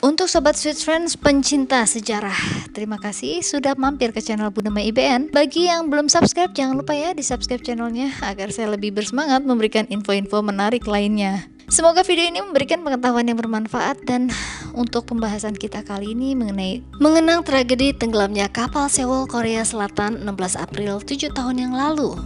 Untuk Sobat Sweet Friends pencinta sejarah, terima kasih sudah mampir ke channel Bunda Mai IBN. Bagi yang belum subscribe, jangan lupa ya di subscribe channelnya agar saya lebih bersemangat memberikan info-info menarik lainnya. Semoga video ini memberikan pengetahuan yang bermanfaat. Dan untuk pembahasan kita kali ini mengenang tragedi tenggelamnya kapal Sewol Korea Selatan 16 April 7 tahun yang lalu.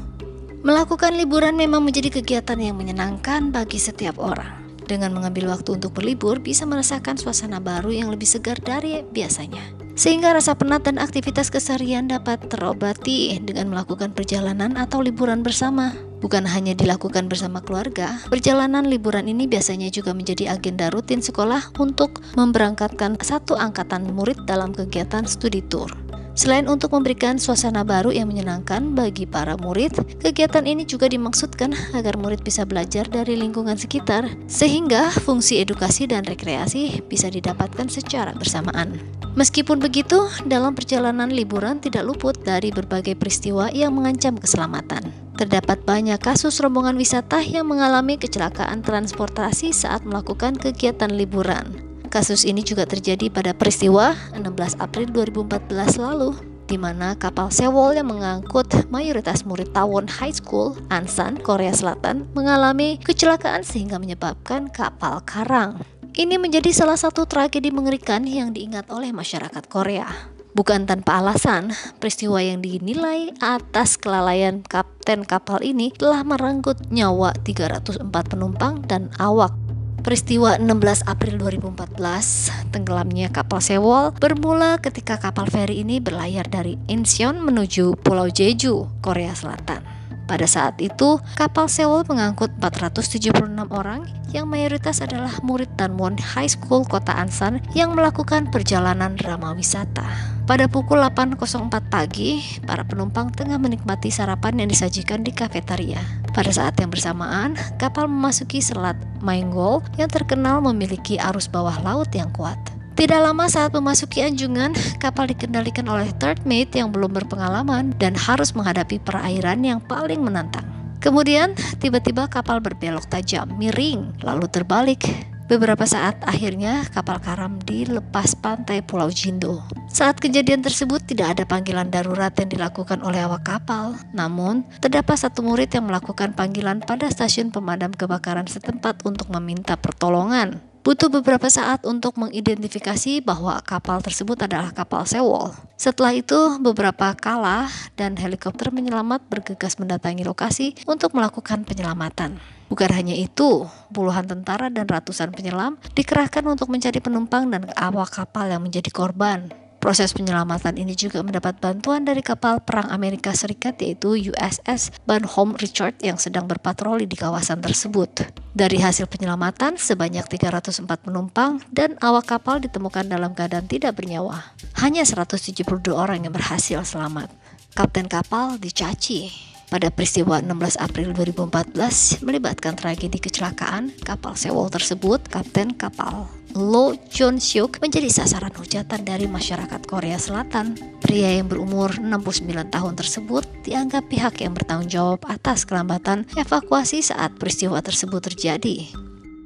Melakukan liburan memang menjadi kegiatan yang menyenangkan bagi setiap orang. Dengan mengambil waktu untuk berlibur bisa merasakan suasana baru yang lebih segar dari biasanya. Sehingga rasa penat dan aktivitas keseharian dapat terobati dengan melakukan perjalanan atau liburan bersama. Bukan hanya dilakukan bersama keluarga, perjalanan liburan ini biasanya juga menjadi agenda rutin sekolah untuk memberangkatkan satu angkatan murid dalam kegiatan studi tour. Selain untuk memberikan suasana baru yang menyenangkan bagi para murid, kegiatan ini juga dimaksudkan agar murid bisa belajar dari lingkungan sekitar, sehingga fungsi edukasi dan rekreasi bisa didapatkan secara bersamaan. Meskipun begitu, dalam perjalanan liburan tidak luput dari berbagai peristiwa yang mengancam keselamatan. Terdapat banyak kasus rombongan wisata yang mengalami kecelakaan transportasi saat melakukan kegiatan liburan. Kasus ini juga terjadi pada peristiwa 16 April 2014 lalu, di mana kapal Sewol yang mengangkut mayoritas murid Tawon High School, Ansan, Korea Selatan mengalami kecelakaan sehingga menyebabkan kapal karang. Ini menjadi salah satu tragedi mengerikan yang diingat oleh masyarakat Korea. Bukan tanpa alasan, peristiwa yang dinilai atas kelalaian kapten kapal ini telah merenggut nyawa 304 penumpang dan awak. Peristiwa 16 April 2014, tenggelamnya kapal Sewol bermula ketika kapal feri ini berlayar dari Incheon menuju Pulau Jeju, Korea Selatan. Pada saat itu, kapal Sewol mengangkut 476 orang yang mayoritas adalah murid Danwon High School Kota Ansan yang melakukan perjalanan drama wisata. Pada pukul 8.04 pagi, para penumpang tengah menikmati sarapan yang disajikan di kafetaria. Pada saat yang bersamaan, kapal memasuki Selat Maenggol yang terkenal memiliki arus bawah laut yang kuat. Tidak lama saat memasuki anjungan, kapal dikendalikan oleh third mate yang belum berpengalaman dan harus menghadapi perairan yang paling menantang. Kemudian, tiba-tiba kapal berbelok tajam, miring, lalu terbalik. Beberapa saat akhirnya kapal karam di lepas pantai Pulau Jindo. Saat kejadian tersebut tidak ada panggilan darurat yang dilakukan oleh awak kapal. Namun, terdapat satu murid yang melakukan panggilan pada stasiun pemadam kebakaran setempat untuk meminta pertolongan. Butuh beberapa saat untuk mengidentifikasi bahwa kapal tersebut adalah kapal Sewol. Setelah itu, beberapa kala dan helikopter penyelamat bergegas mendatangi lokasi untuk melakukan penyelamatan. Bukan hanya itu, puluhan tentara dan ratusan penyelam dikerahkan untuk mencari penumpang dan awak kapal yang menjadi korban. Proses penyelamatan ini juga mendapat bantuan dari kapal perang Amerika Serikat yaitu USS Bonhomme Richard yang sedang berpatroli di kawasan tersebut. Dari hasil penyelamatan, sebanyak 304 penumpang dan awak kapal ditemukan dalam keadaan tidak bernyawa. Hanya 172 orang yang berhasil selamat. Kapten kapal dicaci. Pada peristiwa 16 April 2014 melibatkan tragedi kecelakaan kapal Sewol tersebut, kapten kapal Lo Chon-syuk menjadi sasaran hujatan dari masyarakat Korea Selatan. Pria yang berumur 69 tahun tersebut dianggap pihak yang bertanggung jawab atas kelambatan evakuasi saat peristiwa tersebut terjadi.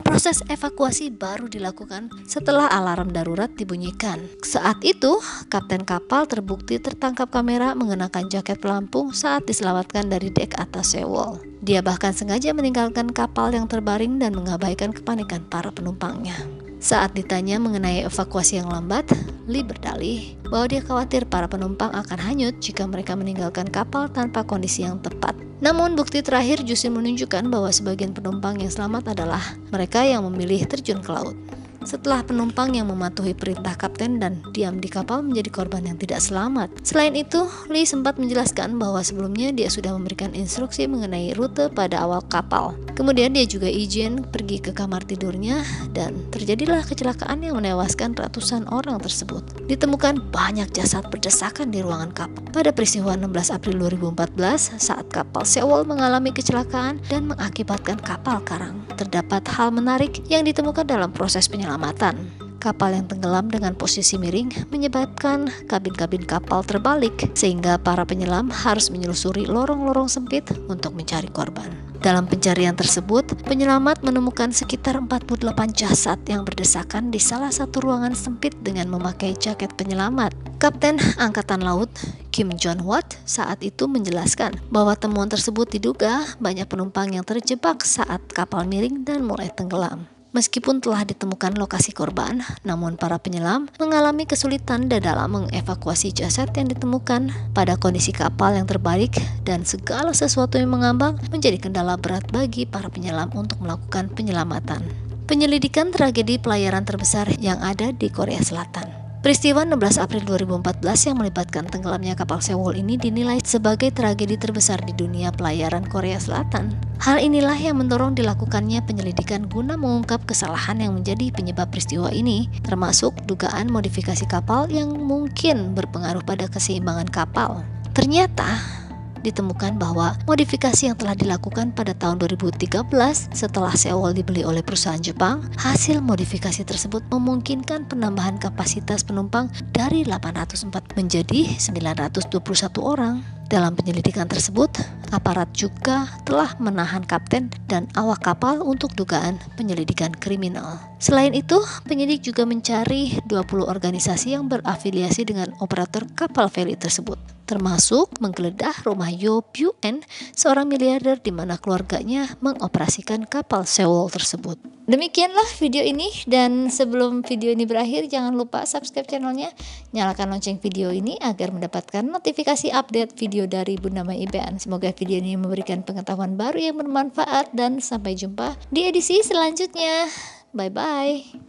Proses evakuasi baru dilakukan setelah alarm darurat dibunyikan. Saat itu, kapten kapal terbukti tertangkap kamera mengenakan jaket pelampung saat diselamatkan dari dek atas Sewol. Dia bahkan sengaja meninggalkan kapal yang terbaring dan mengabaikan kepanikan para penumpangnya. Saat ditanya mengenai evakuasi yang lambat, Lee berdalih bahwa dia khawatir para penumpang akan hanyut jika mereka meninggalkan kapal tanpa kondisi yang tepat. Namun bukti terakhir justru menunjukkan bahwa sebagian penumpang yang selamat adalah mereka yang memilih terjun ke laut. Setelah penumpang yang mematuhi perintah kapten dan diam di kapal menjadi korban yang tidak selamat. Selain itu, Lee sempat menjelaskan bahwa sebelumnya dia sudah memberikan instruksi mengenai rute pada awal kapal. Kemudian dia juga izin pergi ke kamar tidurnya dan terjadilah kecelakaan yang menewaskan ratusan orang tersebut. Ditemukan banyak jasad berdesakan di ruangan kapal. Pada peristiwa 16 April 2014 saat kapal Sewol mengalami kecelakaan dan mengakibatkan kapal karang. Terdapat hal menarik yang ditemukan dalam proses penyelamatan. Kapal yang tenggelam dengan posisi miring menyebabkan kabin-kabin kapal terbalik, sehingga para penyelam harus menyelusuri lorong-lorong sempit untuk mencari korban. Dalam pencarian tersebut, penyelamat menemukan sekitar 48 jasad yang berdesakan di salah satu ruangan sempit dengan memakai jaket penyelamat. Kapten Angkatan Laut Kim Jong-Watt saat itu menjelaskan bahwa temuan tersebut diduga banyak penumpang yang terjebak saat kapal miring dan mulai tenggelam. Meskipun telah ditemukan lokasi korban, namun para penyelam mengalami kesulitan dalam mengevakuasi jasad yang ditemukan pada kondisi kapal yang terbalik, dan segala sesuatu yang mengambang menjadi kendala berat bagi para penyelam untuk melakukan penyelamatan. Penyelidikan tragedi pelayaran terbesar yang ada di Korea Selatan. Peristiwa 16 April 2014 yang melibatkan tenggelamnya kapal Sewol ini dinilai sebagai tragedi terbesar di dunia pelayaran Korea Selatan. Hal inilah yang mendorong dilakukannya penyelidikan guna mengungkap kesalahan yang menjadi penyebab peristiwa ini, termasuk dugaan modifikasi kapal yang mungkin berpengaruh pada keseimbangan kapal. Ternyata ditemukan bahwa modifikasi yang telah dilakukan pada tahun 2013 setelah Sewol dibeli oleh perusahaan Jepang, hasil modifikasi tersebut memungkinkan penambahan kapasitas penumpang dari 804 menjadi 921 orang. Dalam penyelidikan tersebut, aparat juga telah menahan kapten dan awak kapal untuk dugaan penyelidikan kriminal. Selain itu, penyidik juga mencari 20 organisasi yang berafiliasi dengan operator kapal feri tersebut, termasuk menggeledah rumah Yo Pyu-en, seorang miliarder di mana keluarganya mengoperasikan kapal Sewol tersebut. Demikianlah video ini, dan sebelum video ini berakhir jangan lupa subscribe channelnya, nyalakan lonceng video ini agar mendapatkan notifikasi update video dari Bunda Mai IBN. Semoga video ini memberikan pengetahuan baru yang bermanfaat, dan sampai jumpa di edisi selanjutnya. Bye bye.